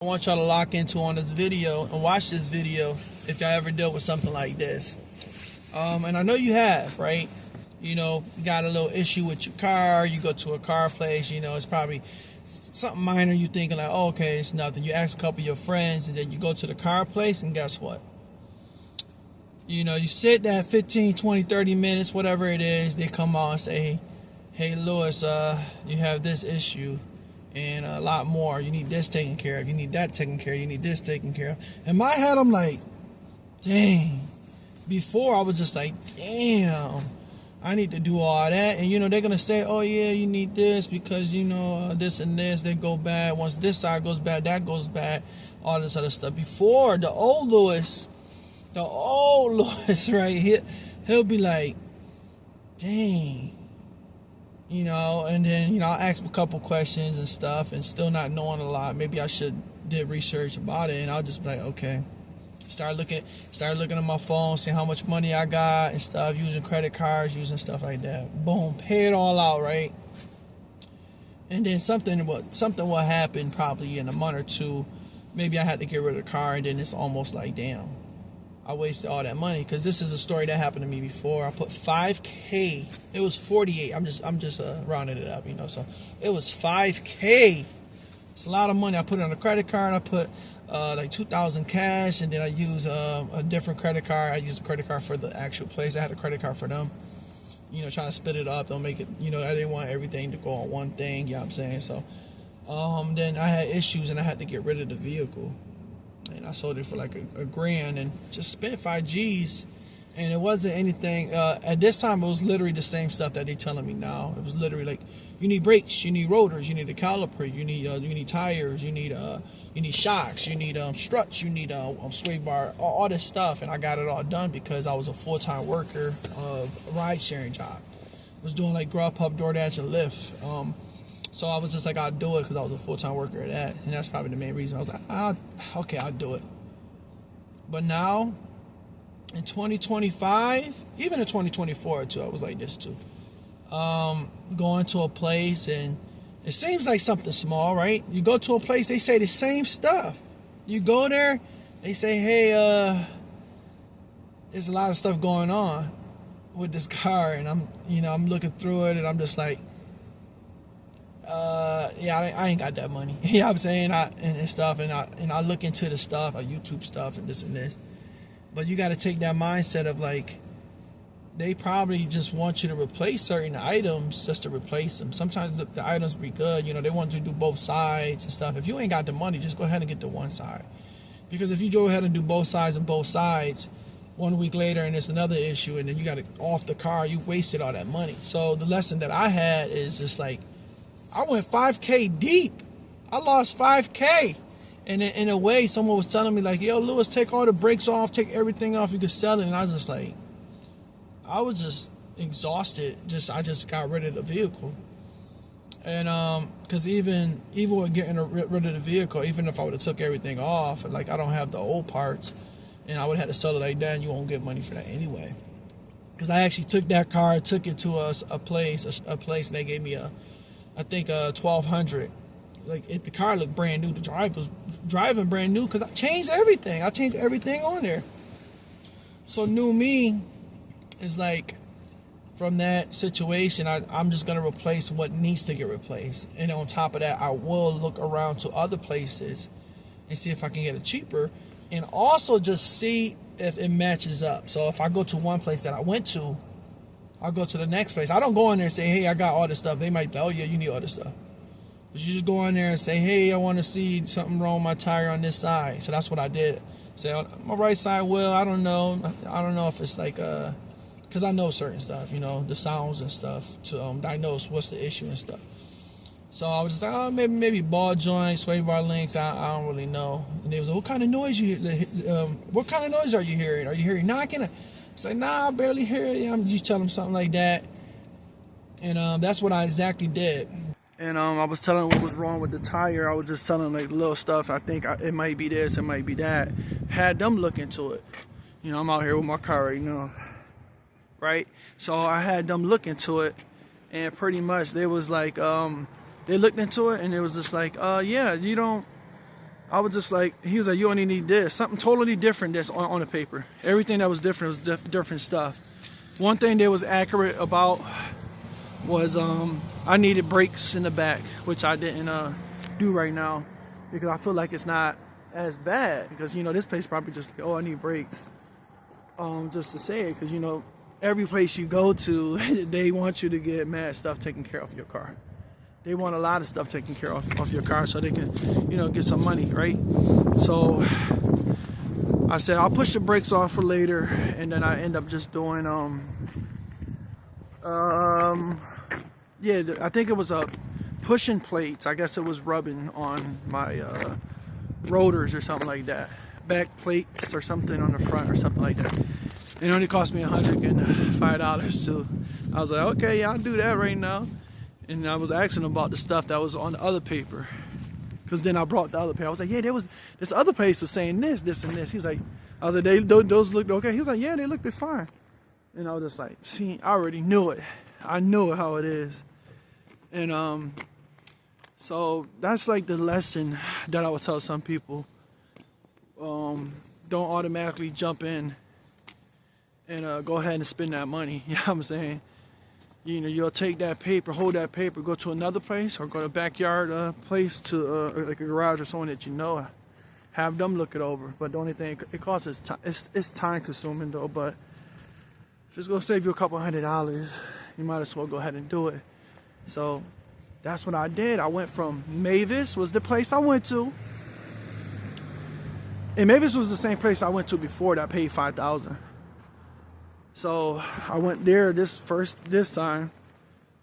I want y'all to lock into on this video and watch this video if y'all ever dealt with something like this. And I know you have, right? You know, you got a little issue with your car. You go to a car place, you know, it's probably something minor. You thinking like, oh, okay, it's nothing. You ask a couple of your friends, and then you go to the car place, and guess what? You know, you sit that 15, 20, 30 minutes, whatever it is, they come on and say, hey, Lewis, you have this issue and a lot more. You need this taken care of. You need that taken care of. You need this taken care of. In my head, I'm like, dang. Before, I was just like, damn, I need to do all that. And, you know, they're going to say, oh, yeah, you need this because, you know, this and this, they go bad. Once this side goes bad, that goes bad, all this other stuff. Before, the old Lewis, right, he'll be like, dang. You know, and then, you know, I'll ask him a couple questions and stuff and still not knowing a lot. Maybe I should did research about it, and I'll just be like, okay. Start looking at my phone, seeing how much money I got and stuff, using credit cards, using stuff like that. Boom, pay it all out, right? And then something will happen probably in a month or two. Maybe I had to get rid of the car, and then it's almost like, damn, I wasted all that money. Because this is a story that happened to me before. I put $5K. It was 48. I'm just rounding it up, you know. So it was $5K. It's a lot of money. I put it on a credit card. I put like $2,000 cash, and then I use a different credit card. I used a credit card for the actual place. I had a credit card for them. You know, trying to split it up. Don't make it. You know, I didn't want everything to go on one thing. You know what I'm saying? So then I had issues, and I had to get rid of the vehicle. And I sold it for like a grand and just spent 5 G's. And it wasn't anything. At this time, it was literally the same stuff that they're telling me now. It was literally like, you need brakes, you need rotors, you need a caliper, you need tires, you need shocks, you need struts, you need sway bar, all this stuff. And I got it all done because I was a full-time worker of a ride-sharing job. I was doing like Grubhub, DoorDash, and Lyft. So I was just like, I'll do it because I was a full-time worker at that. And that's probably the main reason. I was like, okay, I'll do it. But now, in 2025, even in 2024 too, I was like this too. Going to a place, and it seems like something small, right? You go to a place, they say the same stuff. You go there, they say, hey, there's a lot of stuff going on with this car. And I'm looking through it, and I'm just like, yeah, I ain't got that money. You know what I'm saying? And stuff, and I look into the stuff, YouTube stuff, and this and this. But you got to take that mindset of like, they probably just want you to replace certain items just to replace them. Sometimes the items be good. You know, they want you to do both sides and stuff. If you ain't got the money, just go ahead and get the one side. Because if you go ahead and do both sides, 1 week later and it's another issue, and then you got to off the car, you wasted all that money. So the lesson that I had is just like, I went 5K deep. I lost 5K. And in a way, someone was telling me like, yo, Lewis, take all the brakes off, take everything off, you could sell it. And I was just like, I was just exhausted. I just got rid of the vehicle. And because even with getting rid of the vehicle, even if I would have took everything off, like I don't have the old parts, and I would have had to sell it like that, and you won't get money for that anyway. Because I actually took that car, took it to a place, and they gave me I think $1,200. Like the car looked brand new. The drive was driving brand new because I changed everything. I changed everything on there. So new me is like, from that situation, I'm just gonna replace what needs to get replaced. And on top of that, I will look around to other places and see if I can get it cheaper, and also just see if it matches up. So if I go to one place that I went to, I'll go to the next place. I don't go in there and say, hey, I got all this stuff. They might be, oh yeah, you need all this stuff. But you just go in there and say, hey, I want to see something wrong with my tire on this side. So that's what I did. Say, on my right side, well, I don't know. I don't know if it's like, because I know certain stuff, you know, the sounds and stuff to diagnose what's the issue and stuff. So I was just like, oh, maybe ball joints, sway bar links. I don't really know. And they was like, what kind of noise what kind of noise are you hearing? Are you hearing knocking? It's like, nah, I barely hear it. I'm just telling them something like that. And that's what I exactly did. And I was telling them what was wrong with the tire. I was just telling them like little stuff. I think it might be this, it might be that. Had them look into it. You know, I'm out here with my car right now. Right? So I had them look into it. And pretty much they was like, they looked into it and it was just like, yeah, you don't, I was just like, he was like, you only need this. Something totally different that's on the paper. Everything that was different was different stuff. One thing that was accurate about was I needed brakes in the back, which I didn't do right now because I feel like it's not as bad because, you know, this place probably just, oh, I need brakes. Just to say it, because, you know, every place you go to, they want you to get mad stuff taken care of your car. They want a lot of stuff taken care of your car so they can, you know, get some money, right? So I said I'll push the brakes off for later, and then I end up just doing yeah, I think it was pushing plates. I guess it was rubbing on my rotors or something like that. Back plates or something on the front or something like that. It only cost me $105 too. I was like, okay, yeah, I'll do that right now. And I was asking about the stuff that was on the other paper. Because then I brought the other paper. I was like, yeah, there was this other place was saying this, and this. He's like, I was like, those looked okay. He was like, yeah, they looked fine. And I was just like, see, I already knew it. I knew it how it is. And so that's like the lesson that I would tell some people. Don't automatically jump in and go ahead and spend that money. You know what I'm saying? You know, you'll take that paper, hold that paper, go to another place or go to a backyard place to like a garage or someone that you know. Have them look it over. But the only thing it costs is time. It's time consuming though. But if it's gonna save you a couple $100, you might as well go ahead and do it. So that's what I did. I went from Mavis was the place I went to. And Mavis was the same place I went to before that I paid $5,000. So I went there this time.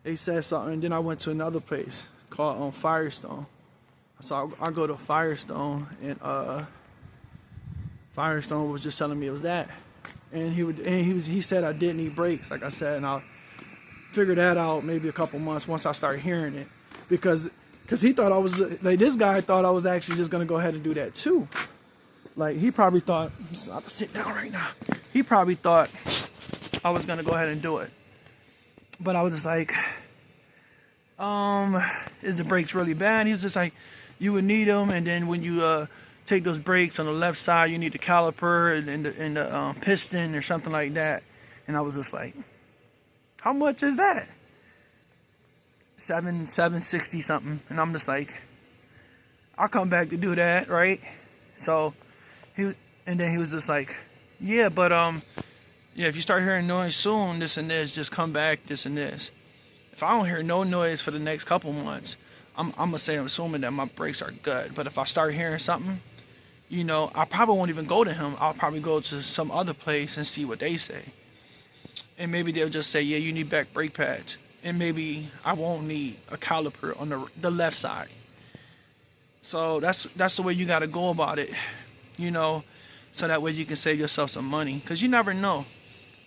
They said something, and then I went to another place called Firestone. So I go to Firestone, and Firestone was just telling me it was that. And he said I did need brakes, like I said, and I'll figure that out maybe a couple months once I start hearing it, because he thought I was like, this guy thought I was actually just gonna go ahead and do that too. Like, he probably thought, I'm sit down right now. He probably thought I was gonna go ahead and do it. But I was just like, is the brakes really bad? He was just like, you would need them, and then when you take those brakes on the left side, you need the caliper and the piston or something like that. And I was just like, how much is that? $760 something. And I'm just like, I'll come back to do that, right? So and then he was just like, yeah, but yeah, if you start hearing noise soon, this and this, just come back, this and this. If I don't hear no noise for the next couple months, I'm gonna say I'm assuming that my brakes are good. But if I start hearing something, you know, I probably won't even go to him. I'll probably go to some other place and see what they say. And maybe they'll just say, yeah, you need back brake pads. And maybe I won't need a caliper on the left side. So that's the way you gotta go about it, you know, so that way you can save yourself some money. Cause you never know.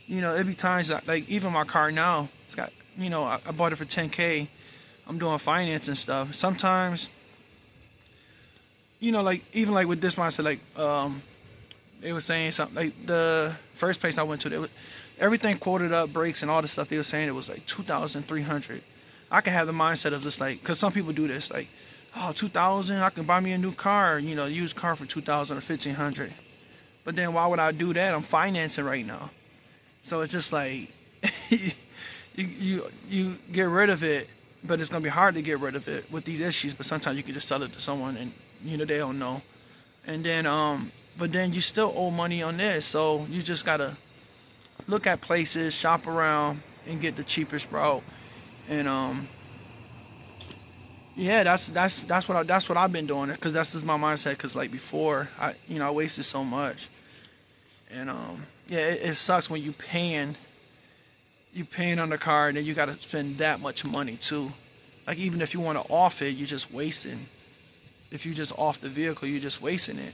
You know, it'd be times that, like, even my car now, it's got, you know, I bought it for $10K. I'm doing finance and stuff. Sometimes, you know, like, even like with this one, I said, like, they were saying something, like the first place I went to, everything quoted up, brakes and all the stuff they were saying, it was like $2,300. I can have the mindset of just like, cause some people do this, like, oh, $2,000, I can buy me a new car, you know, used car for $2,000 or $1,500. But then why would I do that? I'm financing right now. So it's just like, you get rid of it, but it's gonna be hard to get rid of it with these issues. But sometimes you can just sell it to someone, and you know they don't know. And then, but then you still owe money on this, so you just gotta look at places, shop around, and get the cheapest route. And yeah, that's what I've been doing, because that's just my mindset. Because like before, I wasted so much, and yeah, it sucks when you paying on the car, and then you got to spend that much money too. Like, even if you want to off it, you're just wasting. If you just off the vehicle, you're just wasting it,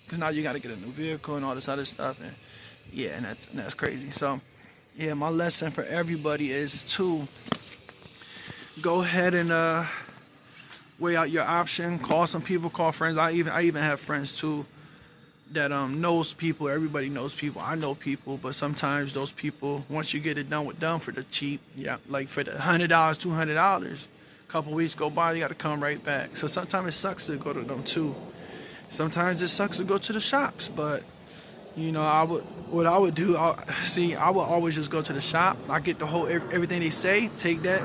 because now you got to get a new vehicle and all this other stuff, and yeah, and that's crazy. So yeah, my lesson for everybody is to go ahead and weigh out your option. Call some people, call friends. I even have friends too that knows people. Everybody knows people. I know people, but sometimes those people, once you get it done with them for the cheap, yeah, like for the $100, $200, a couple weeks go by, you got to come right back. So sometimes it sucks to go to them too, Sometimes it sucks to go to the shops, but you know, what I would do, I would always just go to the shop. I get the whole everything they say, take that,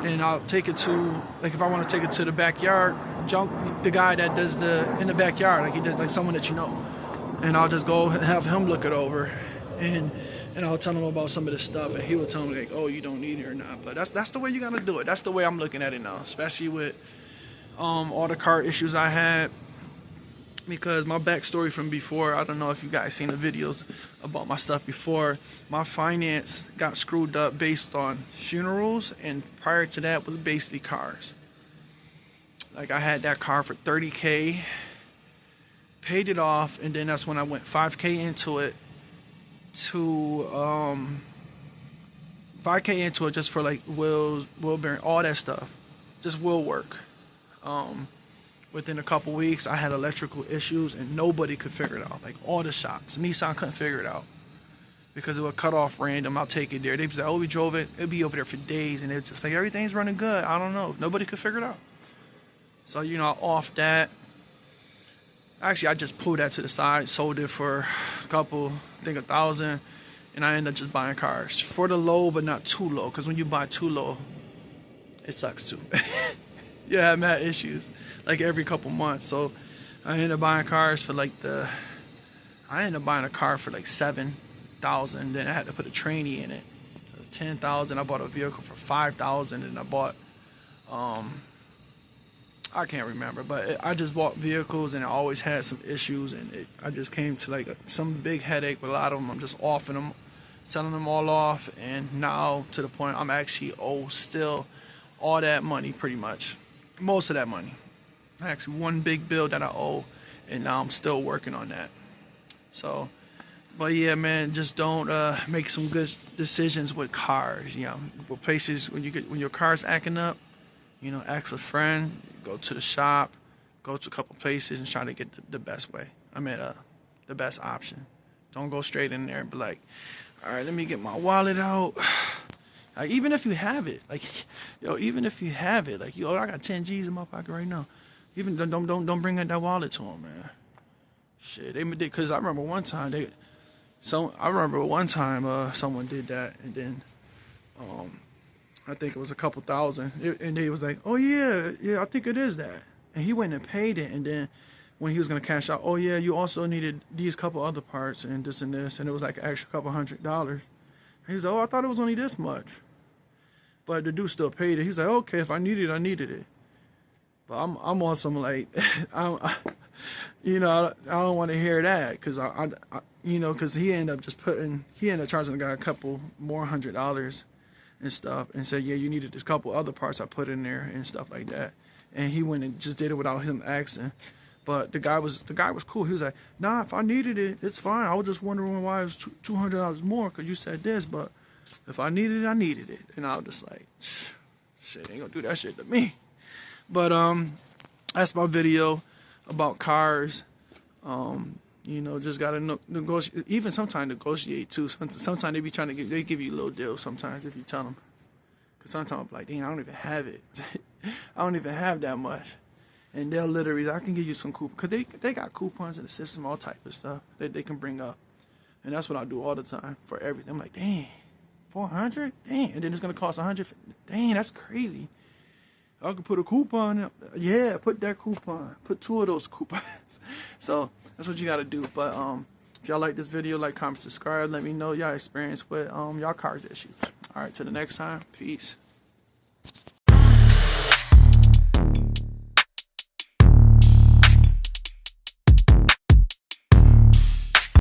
and I'll take it to, like, if I want to take it to the backyard, the guy that does in the backyard, like he did, like someone that you know, and I'll just go have him look it over, and I'll tell him about some of the stuff, and he will tell me like, oh, you don't need it or not. But that's the way you gotta do it. That's the way I'm looking at it now, especially with all the car issues I had. Because my backstory from before, I don't know if you guys seen the videos about my stuff before. My finance got screwed up based on funerals, and prior to that was basically cars. Like I had that car for $30K, paid it off, and then that's when I went $5K into it to 5K into it just for like wheel bearing, all that stuff, just wheel work. Within a couple weeks, I had electrical issues and nobody could figure it out. Like all the shops, Nissan couldn't figure it out because it would cut off random. I'll take it there. They'd be like, oh, we drove it. It'd be over there for days, and it's just like everything's running good. I don't know. Nobody could figure it out. So you know, off that. Actually, I just pulled that to the side, sold it for a couple, I think $1,000, and I ended up just buying cars for the low, but not too low. Because when you buy too low, it sucks too. You have mad issues like every couple months. So I ended up buying cars for like I ended up buying a car for like $7,000. Then I had to put a trainee in it. So it was $10,000. I bought a vehicle for $5,000, and I bought I can't remember, but I just bought vehicles, and I always had some issues, and I just came to like some big headache with a lot of them. I'm just offing them, selling them all off, and now to the point I'm actually still all that money, pretty much. Most of that money. Actually, one big bill that I owe, and now I'm still working on that. So, but yeah, man, just don't make some good decisions with cars. You know, with places when your car's acting up, you know, ask a friend, go to the shop, go to a couple places, and try to get the best way. The best option. Don't go straight in there and be like, all right, let me get my wallet out. Like, even if you have it, like, even if you have it, like, I got 10 G's in my pocket right now. Even don't bring that wallet to them, man. Shit, they did, because I remember one time someone did that, and then I think it was a couple thousand, and they was like, oh yeah, I think it is that, and he went and paid it, and then when he was gonna cash out, oh yeah, you also needed these couple other parts and this and this, and it was like an extra couple $100. He was like, oh, I thought it was only this much. But the dude still paid it. He's like, okay, if I needed it, I needed it. But I'm on some like, I don't want to hear that, because because he ended up charging the guy a couple more $100 and stuff, and said, yeah, you needed this couple other parts I put in there and stuff like that. And he went and just did it without him asking. But the guy was cool. He was like, nah, if I needed it, it's fine. I was just wondering why it was $200 more, because you said this, but if I needed it, I needed it. And I was just like, shit, ain't gonna do that shit to me. But that's my video about cars. Just gotta negotiate. Even sometimes negotiate too. Sometimes they be trying to they give you a little deal sometimes if you tell them. Because sometimes I'm like, dang, I don't even have it. I don't even have that much. And they'll literally, I can give you some coupons, because they got coupons in the system, all type of stuff that they can bring up. And that's what I do all the time for everything. I'm like, dang, $400? Dang. And then it's going to cost $100. Dang, that's crazy. I could put a coupon. Yeah, put that coupon. Put 2 of those coupons. So that's what you got to do. But if y'all like this video, like, comment, subscribe. Let me know y'all experience with y'all cars issues. All right, till the next time. Peace.